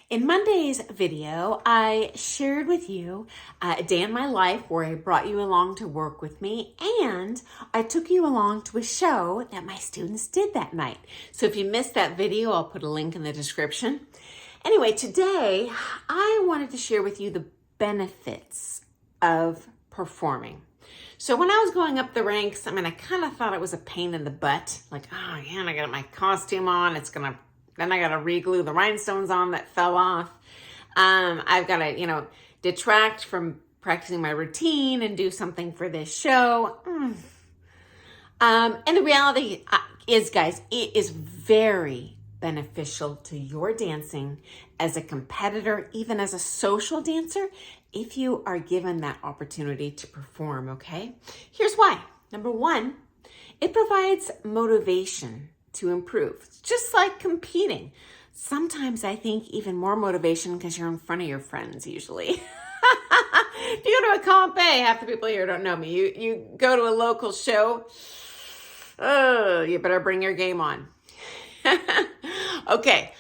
In Monday's video, I shared with you a day in my life where I brought you along to work with me, and I took you along to a show that my students did that night. So if you missed that video, I'll put a link in the description. Anyway, today I wanted to share with you the benefits of performing. So when I was going up the ranks, I kind of thought it was a pain in the butt. Like, oh yeah, I got my costume on. Then I got to re-glue the rhinestones on that fell off. I've got to, detract from practicing my routine and do something for this show. And the reality is, guys, it is very beneficial to your dancing as a competitor, even as a social dancer, if you are given that opportunity to perform, okay? Here's why. Number one, it provides motivation to improve. It's just like competing. Sometimes I think even more motivation because you're in front of your friends usually. If you go to a comp, half the people here don't know me. You go to a local show, you better bring your game on. Okay.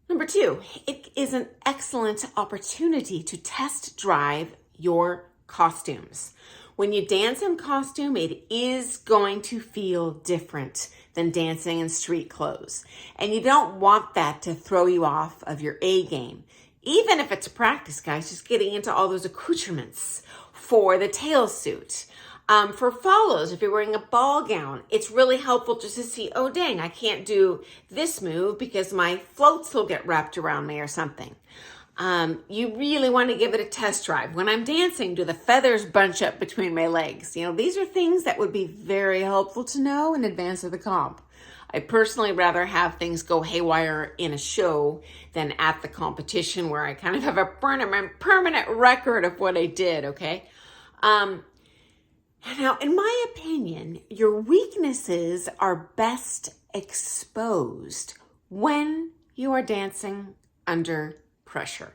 Number two, it is an excellent opportunity to test drive your costumes. When you dance in costume, it is going to feel different than dancing in street clothes. And you don't want that to throw you off of your A game. Even if it's a practice, guys, just getting into all those accoutrements for the tail suit. For follows, if you're wearing a ball gown, it's really helpful just to see, oh dang, I can't do this move because my floats will get wrapped around me or something. You really want to give it a test drive. When I'm dancing, do the feathers bunch up between my legs? These are things that would be very helpful to know in advance of the comp. I personally rather have things go haywire in a show than at the competition where I kind of have a permanent record of what I did, okay? Now, in my opinion, your weaknesses are best exposed when you are dancing under pressure.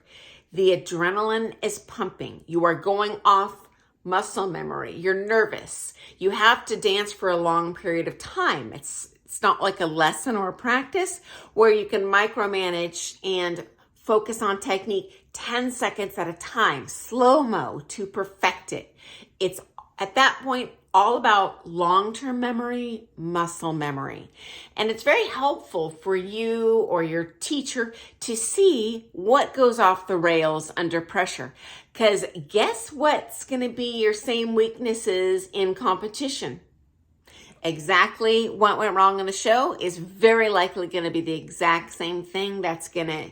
The adrenaline is pumping. You are going off muscle memory. You're nervous. You have to dance for a long period of time. It's not like a lesson or a practice where you can micromanage and focus on technique 10 seconds at a time, slow-mo to perfect it. It's at that point all about long-term memory, muscle memory. And it's very helpful for you or your teacher to see what goes off the rails under pressure. Because guess what's going to be your same weaknesses in competition? Exactly what went wrong in the show is very likely going to be the exact same thing that's going to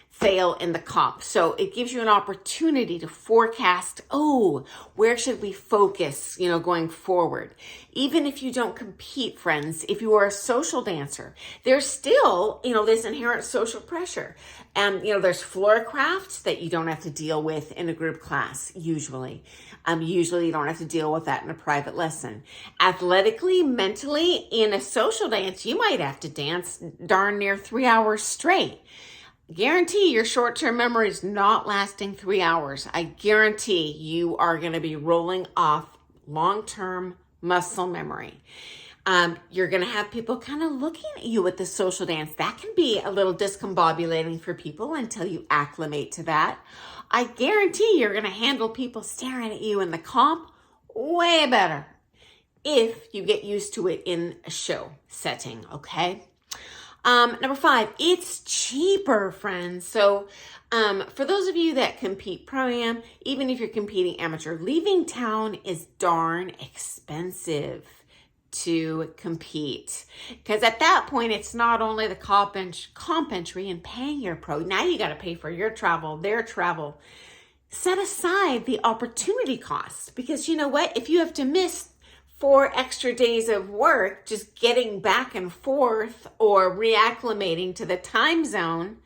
fail in the comp. So it gives you an opportunity to forecast, where should we focus, going forward? Even if you don't compete, friends, if you are a social dancer, there's still, this inherent social pressure. And, there's floor crafts that you don't have to deal with in a group class, usually. Usually you don't have to deal with that in a private lesson. Athletically, mentally, in a social dance, you might have to dance darn near 3 hours straight. Guarantee your short-term memory is not lasting 3 hours. I guarantee you are going to be rolling off long-term muscle memory. You're going to have people kind of looking at you with the social dance. That can be a little discombobulating for people until you acclimate to that. I guarantee you're going to handle people staring at you in the comp way better if you get used to it in a show setting, okay? Number 5, it's cheaper, friends. So, for those of you that compete pro-am, even if you're competing amateur, leaving town is darn expensive to compete. Because at that point, it's not only the comp entry and paying your pro. Now you got to pay for your travel, their travel. Set aside the opportunity costs. Because you know what? If you have to miss 4 extra days of work, just getting back and forth or reacclimating to the time zone,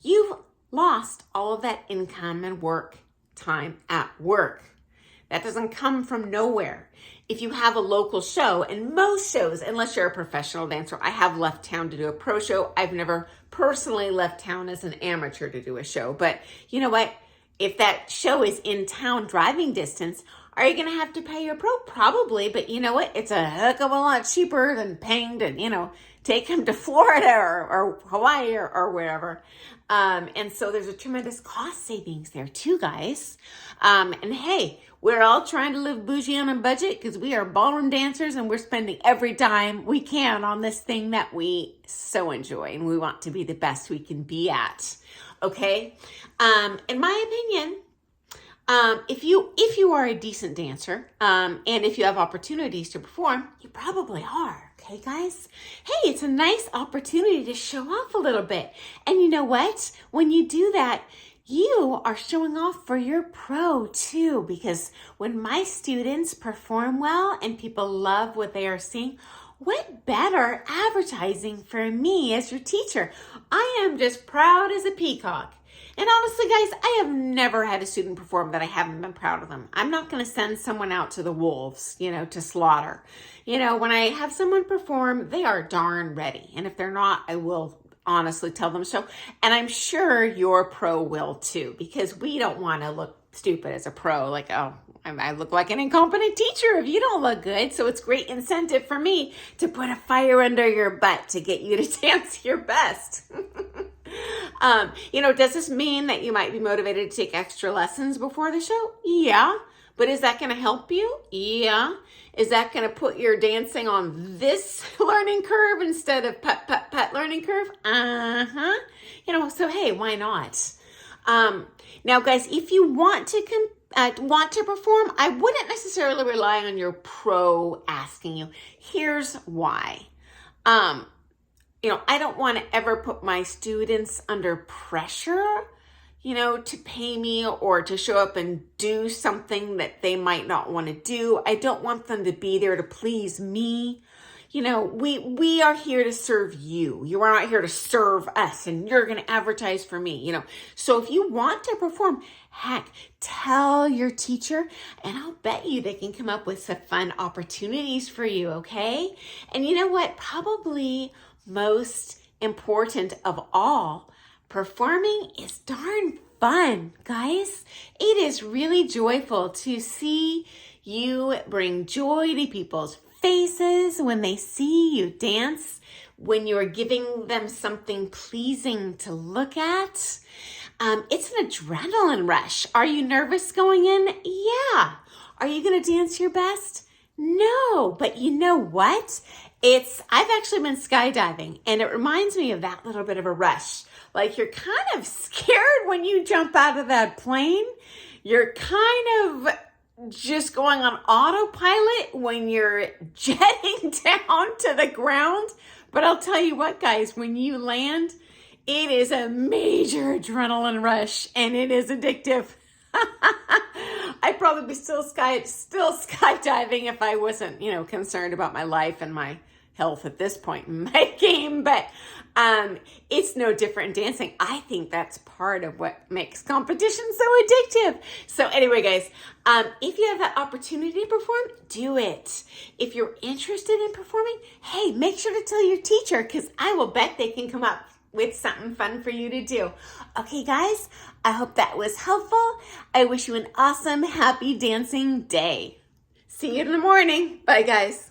you've lost all of that income and work time at work. That doesn't come from nowhere. If you have a local show, and most shows, unless you're a professional dancer, I have left town to do a pro show. I've never personally left town as an amateur to do a show. But you know what? If that show is in town driving distance, are you going to have to pay your pro? Probably, but you know what? It's a heck of a lot cheaper than paying to, take them to Florida or Hawaii or wherever. And so there's a tremendous cost savings there too, guys. And hey, we're all trying to live bougie on a budget because we are ballroom dancers and we're spending every dime we can on this thing that we so enjoy and we want to be the best we can be at. Okay? In my opinion, if you are a decent dancer, and if you have opportunities to perform, you probably are. Okay, guys? Hey, it's a nice opportunity to show off a little bit. And you know what? When you do that, you are showing off for your pro too, because when my students perform well and people love what they are seeing, what better advertising for me as your teacher? I am just proud as a peacock. And honestly, guys, I have never had a student perform that I haven't been proud of them. I'm not going to send someone out to the wolves, to slaughter. When I have someone perform, they are darn ready. And if they're not, I will honestly tell them so. And I'm sure your pro will too, because we don't want to look stupid as a pro. Like, oh, I look like an incompetent teacher if you don't look good. So it's great incentive for me to put a fire under your butt to get you to dance your best. Does this mean that you might be motivated to take extra lessons before the show? Yeah. But is that going to help you? Yeah. Is that going to put your dancing on this learning curve instead of put learning curve? Uh-huh. So hey, why not? Now, guys, if you want to perform, I wouldn't necessarily rely on your pro asking you. Here's why. I don't want to ever put my students under pressure, to pay me or to show up and do something that they might not want to do. I don't want them to be there to please me. We are here to serve you. You are not here to serve us, and you're going to advertise for me, So if you want to perform, heck, tell your teacher, and I'll bet you they can come up with some fun opportunities for you, okay? And you know what? Probably most important of all, performing is darn fun, guys. It is really joyful to see you bring joy to people's faces when they see you dance, when you're giving them something pleasing to look at. It's an adrenaline rush. Are you nervous going in? Yeah. Are you going to dance your best? No, but you know what? I've actually been skydiving, and it reminds me of that little bit of a rush. Like, you're kind of scared when you jump out of that plane. You're kind of just going on autopilot when you're jetting down to the ground. But I'll tell you what, guys, when you land, it is a major adrenaline rush, and it is addictive. I'd probably be still skydiving if I wasn't, concerned about my life and my health at this point in my game. But it's no different in dancing. I think that's part of what makes competition so addictive. So anyway, guys, if you have that opportunity to perform, do it. If you're interested in performing, hey, make sure to tell your teacher, because I will bet they can come up with something fun for you to do. Okay, guys, I hope that was helpful. I wish you an awesome, happy dancing day. See you in the morning. Bye, guys.